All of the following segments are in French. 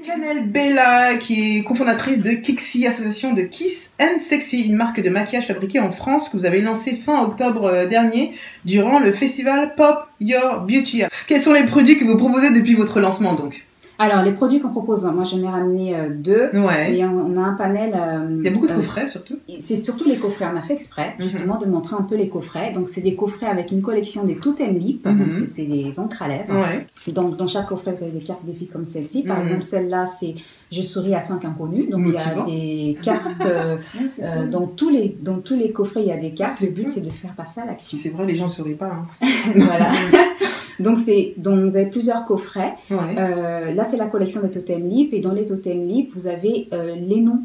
Canel Bella, qui est cofondatrice de Kixi, association de Kiss and Sexy, une marque de maquillage fabriquée en France que vous avez lancée fin octobre dernier durant le festival Pop Your Beauty. Quels sont les produits que vous proposez depuis votre lancement donc? Alors, les produits qu'on propose, moi j'en ai ramené deux. Ouais. Et on a un panel. Il y a beaucoup de coffrets surtout. C'est surtout les coffrets. On a fait exprès, justement, de montrer un peu les coffrets. Donc, c'est des coffrets avec une collection des Totem Lip. Donc, c'est des encres à lèvres. Ouais. Donc, dans chaque coffret, vous avez des cartes défis comme celle-ci. Par exemple, celle-là, c'est Je souris à 5 inconnus. Donc, motivant. Il y a des cartes. Dans tous les coffrets, il y a des cartes. Le but, c'est de faire passer à l'action. C'est vrai, les gens ne sourient pas. Hein. Voilà. Donc vous avez plusieurs coffrets. Ouais. Là, c'est la collection des Totem Lip. Et dans les Totem Lip, vous avez les noms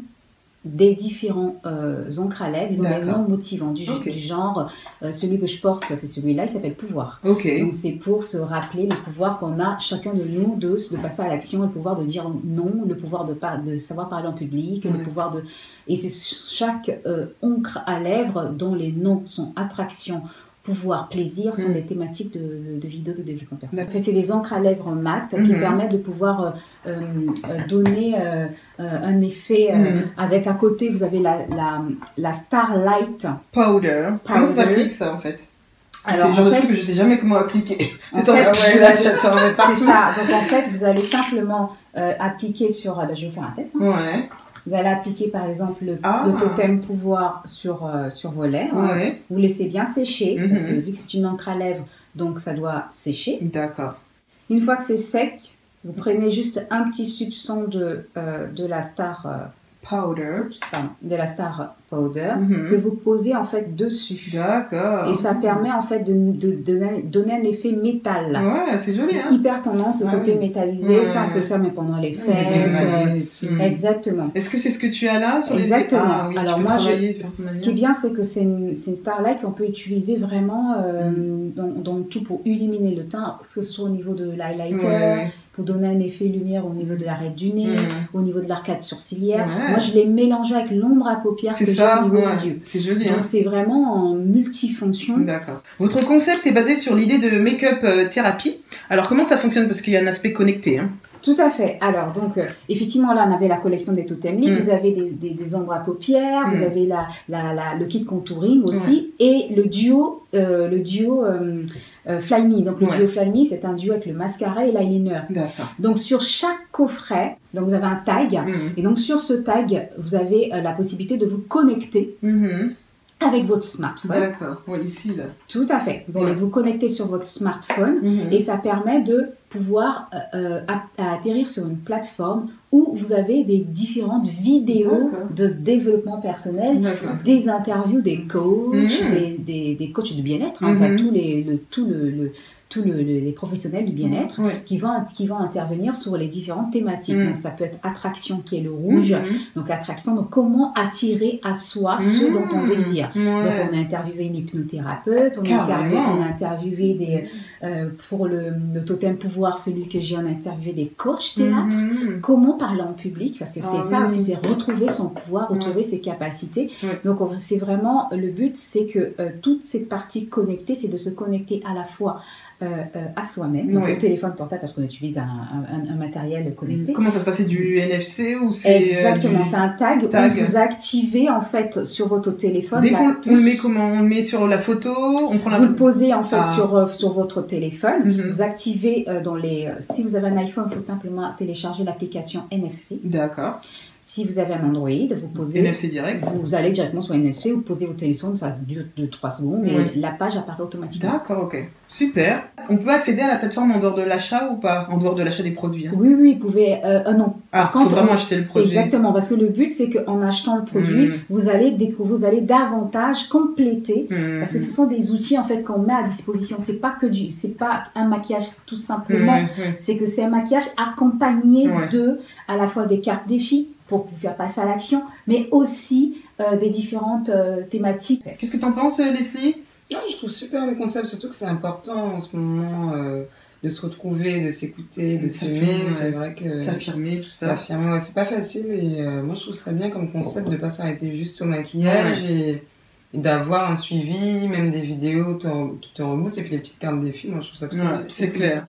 des différents encres à lèvres. Ils ont des noms motivants du genre, celui que je porte, c'est celui-là, il s'appelle Pouvoir. Okay. Donc, c'est pour se rappeler le pouvoir qu'on a, chacun de nous, de passer à l'action, le pouvoir de dire non, le pouvoir de savoir parler en public, le pouvoir de... Et c'est chaque encre à lèvres dont les noms sont attraction, pouvoir, plaisir sont des thématiques de vidéos de développement personnel. En fait, c'est des encres à lèvres mat qui permettent de pouvoir donner un effet avec à côté, vous avez la Starlight Powder. Comment ça s'applique ça en fait? Alors, c'est le genre de truc que je sais jamais comment appliquer. C'est ça. Donc en fait, vous allez simplement appliquer sur... je vais faire un test. Hein. Ouais. Vous allez appliquer par exemple le totem pouvoir sur vos lèvres. Ouais. Vous laissez bien sécher, parce que vu que c'est une encre à lèvres, donc ça doit sécher. D'accord. Une fois que c'est sec, vous prenez juste un petit soupçon de la Star Powder. De la Star Powder que vous posez en fait dessus. D'accord. Et ça permet en fait de donner un effet métal. Ouais, c'est joli. C'est hyper tendance, le côté métallisé. Ça, on peut le faire mais pendant les fêtes. Exactement. Est-ce que c'est ce que tu as là sur Exactement. Oui, alors moi, ce qui est bien, c'est que c'est une Starlight qu'on peut utiliser vraiment dans tout pour illuminer le teint, que ce soit au niveau de l'highlighter, pour donner un effet lumière au niveau de l'arête du nez, au niveau de l'arcade sourcilière. Moi, je l'ai mélangé avec l'ombre à paupières que j'ai au niveau des yeux. C'est joli. Donc, c'est vraiment en multifonction. D'accord. Votre concept est basé sur l'idée de make-up thérapie. Alors, comment ça fonctionne? Parce qu'il y a un aspect connecté. Hein. Tout à fait. Alors, donc, effectivement, là, on avait la collection des Totem Lip. Vous avez des ombres à paupières. Vous avez le kit contouring aussi. Et le duo Fly Me. Donc, le duo Fly Me, c'est un duo avec le mascara et l'eyeliner. D'accord. Donc, sur chaque coffret, donc vous avez un tag. Et donc, sur ce tag, vous avez la possibilité de vous connecter avec votre smartphone. D'accord. Oui, ici, là. Tout à fait. Vous allez vous connecter sur votre smartphone et ça permet de pouvoir atterrir sur une plateforme où vous avez des différentes vidéos de développement personnel, des interviews des coachs, des coachs de bien-être, enfin, tous les professionnels du bien-être qui vont intervenir sur les différentes thématiques. Donc, ça peut être attraction, qui est le rouge. Donc, attraction, donc comment attirer à soi ce dont on désire. Donc, on a interviewé une hypnothérapeute, on a interviewé pour le totem pouvoir, celui que j'ai, on a interviewé des coachs théâtre. Comment parler en public, parce que c'est ça aussi, c'est retrouver son pouvoir, retrouver ses capacités. Donc, c'est vraiment, le but, c'est que toute cette partie connectée, c'est de se connecter à la fois à soi-même, donc au téléphone portable parce qu'on utilise un matériel connecté. Comment ça se passe? C'est du NFC ou c'est Exactement, c'est un tag où vous activez en fait sur votre téléphone. Dès qu'on le met comment? On le met sur la photo, on prend la photo. Vous le posez en fait sur votre téléphone. Vous activez si vous avez un iPhone, il faut simplement télécharger l'application NFC. D'accord. Si vous avez un Android, vous posez... NFC direct. Vous allez directement sur NFC, vous posez votre téléphone, ça dure 2-3 secondes, et la page apparaît automatiquement. D'accord, ok. Super. On peut accéder à la plateforme en dehors de l'achat ou pas? En dehors de l'achat des produits Oui, vous pouvez... non. Ah, il faut vraiment acheter le produit. Exactement, parce que le but, c'est qu'en achetant le produit, vous allez davantage compléter, parce que ce sont des outils, en fait, qu'on met à disposition. C'est pas un maquillage tout simplement. C'est que c'est un maquillage accompagné à la fois des cartes défis, pour vous faire passer à l'action, mais aussi des différentes thématiques. Qu'est-ce que tu en penses, Leslie? Non, je trouve super le concept, surtout que c'est important en ce moment de se retrouver, de s'écouter, de s'aimer. C'est vrai que s'affirmer, tout ça. S'affirmer, c'est pas facile et moi je trouve ça bien comme concept de pas s'arrêter juste au maquillage et d'avoir un suivi, même des vidéos qui te reboostent et puis les petites cartes défis. Moi je trouve ça trop bien. C'est clair.